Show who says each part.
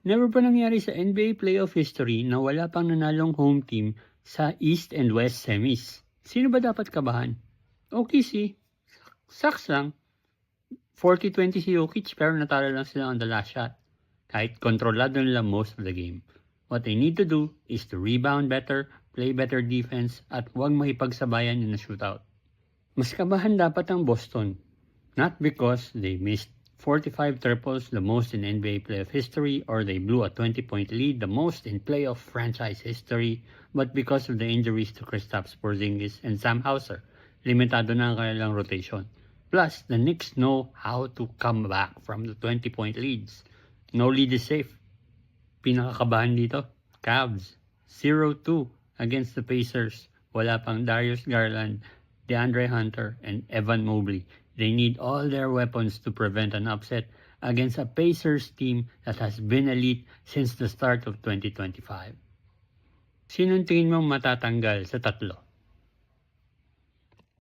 Speaker 1: Never pa nangyari sa NBA playoff history na wala pang nanalong home team sa East and West semis. Sino ba dapat kabahan? OKC. Sucks lang. 40-20 si Jokic pero natalo lang sila on the last shot. Kahit kontrolado nila most of the game. What they need to do is to rebound better, play better defense, at huwag makipagsabayan in a shootout. Mas kabahan dapat ang Boston. Not because they missed 45 triples, the most in NBA playoff history, or they blew a 20-point lead, the most in playoff franchise history, but because of the injuries to Kristaps Porzingis and Sam Hauser. Limitado na ang kanilang rotation. Plus, the Knicks know how to come back from the 20-point leads. No lead is safe. Pinakakabahan dito, Cavs, 0-2 against the Pacers. Wala pang Darius Garland, DeAndre Hunter, and Evan Mobley. They need all their weapons to prevent an upset against a Pacers team that has been elite since the start of 2025. Sinong tingin mong matatanggal sa tatlo?